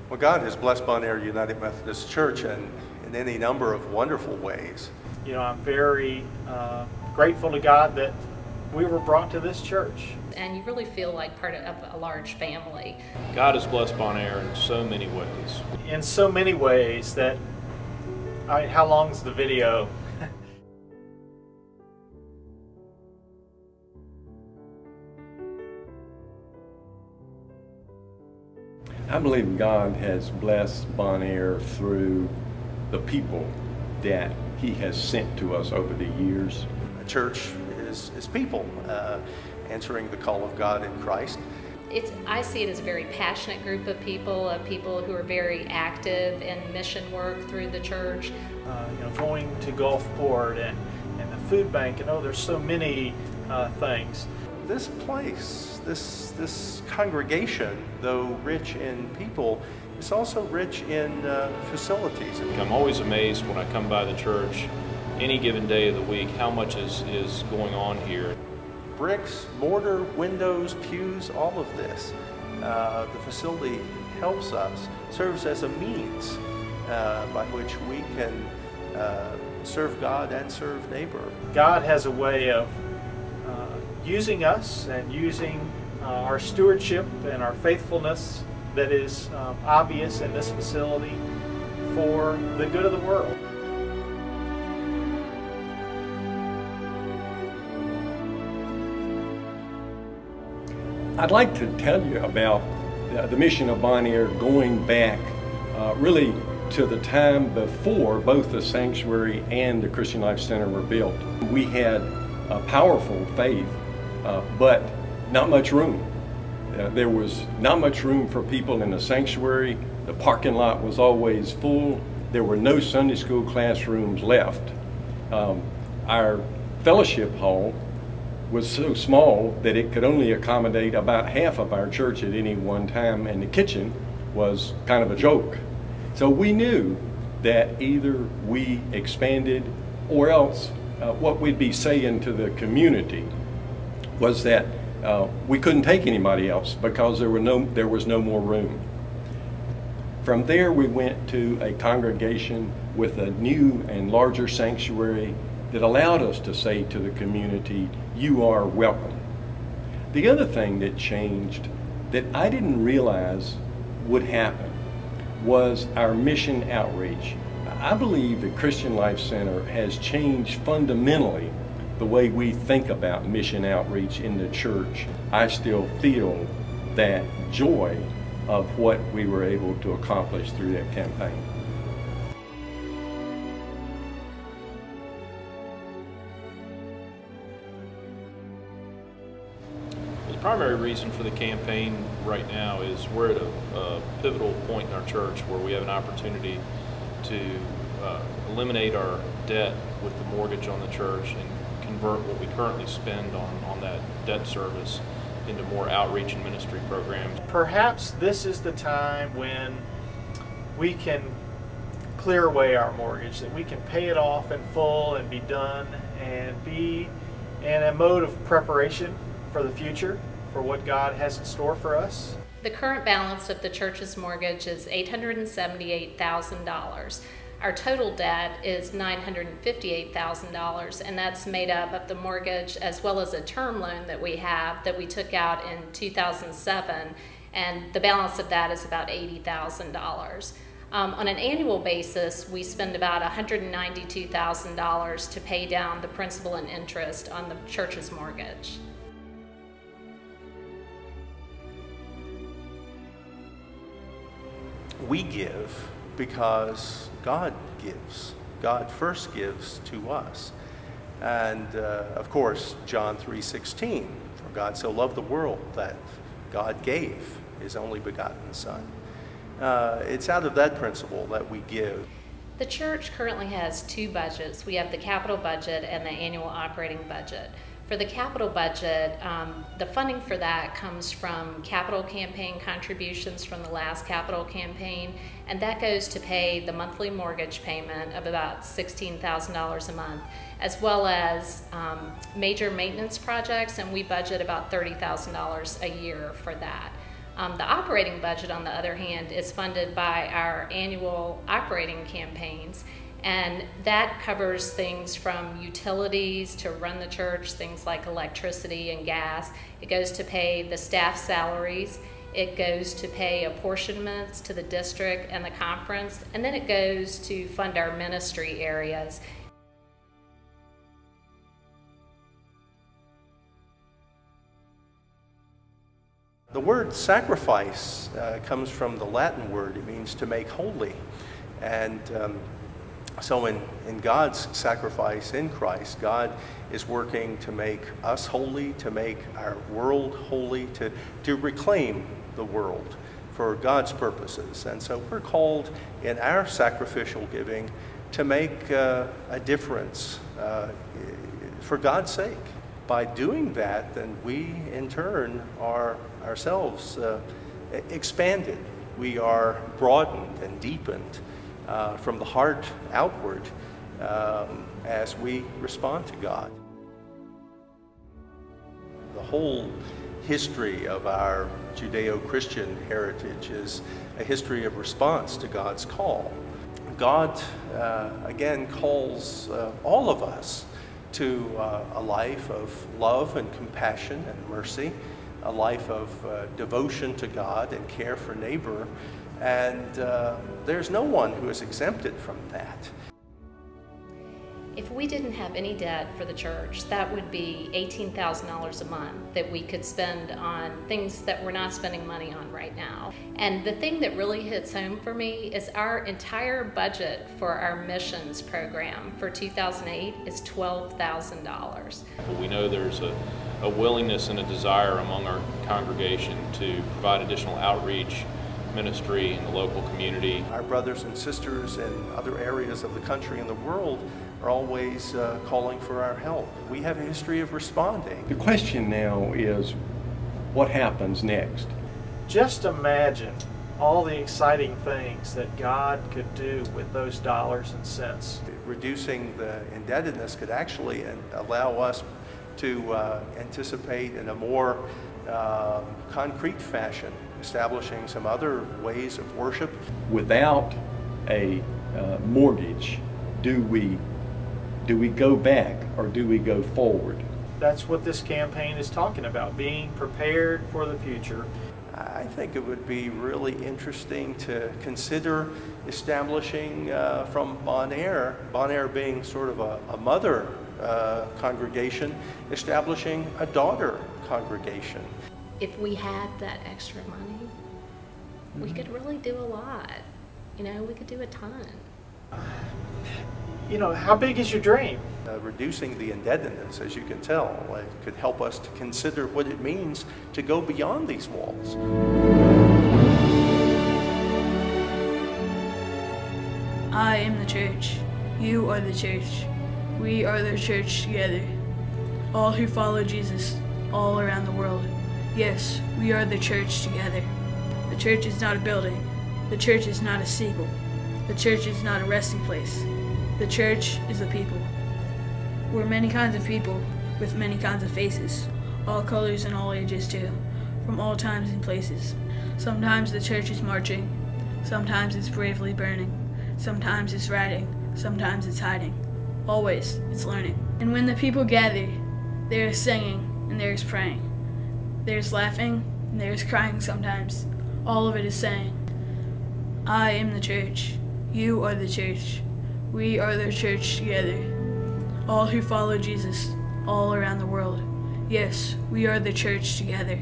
Well, God has blessed Bon Air United Methodist Church in any number of wonderful ways. You know, I'm very grateful to God that we were brought to this church. And you really feel like part of a large family. God has blessed Bon Air in so many ways. In so many ways that, how long's the video? I believe God has blessed Bon Air through the people that He has sent to us over the years. A church is people answering the call of God in Christ. I see it as a very passionate group of people who are very active in mission work through the church. You know, going to Gulfport and the food bank, there's so many things. This place, this congregation, though rich in people, is also rich in facilities. I'm always amazed when I come by the church any given day of the week how much is going on here. Bricks, mortar, windows, pews, all of this. The facility helps us, serves as a means by which we can serve God and serve neighbor. God has a way of using us and using our stewardship and our faithfulness that is obvious in this facility for the good of the world. I'd like to tell you about the mission of Bon Air going back really to the time before both the sanctuary and the Christian Life Center were built. We had a powerful faith, but not much room. There was not much room for people in the sanctuary. The parking lot was always full. There were no Sunday school classrooms left. Our fellowship hall was so small that it could only accommodate about half of our church at any one time, and the kitchen was kind of a joke. So we knew that either we expanded or else what we'd be saying to the community was that we couldn't take anybody else because there was no more room. From there we went to a congregation with a new and larger sanctuary that allowed us to say to the community, you are welcome. The other thing that changed that I didn't realize would happen was our mission outreach. I believe the Christian Life Center has changed fundamentally the way we think about mission outreach in the church. I still feel that joy of what we were able to accomplish through that campaign. The primary reason for the campaign right now is we're at a pivotal point in our church where we have an opportunity to eliminate our debt with the mortgage on the church and convert what we currently spend on that debt service into more outreach and ministry programs. Perhaps this is the time when we can clear away our mortgage, that we can pay it off in full and be done and be in a mode of preparation for the future, for what God has in store for us. The current balance of the church's mortgage is $878,000. Our total debt is $958,000, and that's made up of the mortgage as well as a term loan that we have that we took out in 2007, and the balance of that is about $80,000. On an annual basis, we spend about $192,000 to pay down the principal and interest on the church's mortgage. We give because God gives. God first gives to us. And of course, John 3:16, for God so loved the world that God gave His only begotten Son. It's out of that principle that we give. The church currently has two budgets. We have the capital budget and the annual operating budget. For the capital budget, the funding for that comes from capital campaign contributions from the last capital campaign, and that goes to pay the monthly mortgage payment of about $16,000 a month, as well as major maintenance projects, and we budget about $30,000 a year for that. The operating budget, on the other hand, is funded by our annual operating campaigns, and that covers things from utilities to run the church, things like electricity and gas. It goes to pay the staff salaries. It goes to pay apportionments to the district and the conference, and then it goes to fund our ministry areas. The word sacrifice comes from the Latin word. It means to make holy. And so in God's sacrifice in Christ, God is working to make us holy, to make our world holy, to reclaim the world for God's purposes. And so we're called in our sacrificial giving to make a difference for God's sake. By doing that, then we in turn are ourselves expanded. We are broadened and deepened from the heart outward as we respond to God. The whole history of our Judeo-Christian heritage is a history of response to God's call. God, again, calls all of us to a life of love and compassion and mercy, a life of devotion to God and care for neighbor, and there's no one who is exempted from that. If we didn't have any debt for the church, that would be $18,000 a month that we could spend on things that we're not spending money on right now. And the thing that really hits home for me is our entire budget for our missions program for 2008 is $12,000. We know there's a willingness and a desire among our congregation to provide additional outreach ministry in the local community. Our brothers and sisters in other areas of the country and the world are always calling for our help. We have a history of responding. The question now is, what happens next? Just imagine all the exciting things that God could do with those dollars and cents. Reducing the indebtedness could actually allow us to anticipate in a more concrete fashion, establishing some other ways of worship. Without a mortgage, do we go back or do we go forward? That's what this campaign is talking about, being prepared for the future. I think it would be really interesting to consider establishing from Bon Air being sort of a mother congregation, establishing a daughter congregation. If we had that extra money, we could really do a lot. You know, we could do a ton. You know, how big is your dream? Reducing the indebtedness, as you can tell, could help us to consider what it means to go beyond these walls. I am the church. You are the church. We are the church together. All who follow Jesus, all around the world. Yes, we are the church together. The church is not a building. The church is not a steeple. The church is not a resting place. The church is the people. We're many kinds of people with many kinds of faces, all colors and all ages too, from all times and places. Sometimes the church is marching, sometimes it's bravely burning, sometimes it's riding, sometimes it's hiding. Always, it's learning. And when the people gather, there is singing and there is praying. There's laughing and there's crying sometimes. All of it is saying, I am the church. You are the church. We are the church together. All who follow Jesus, all around the world. Yes, we are the church together.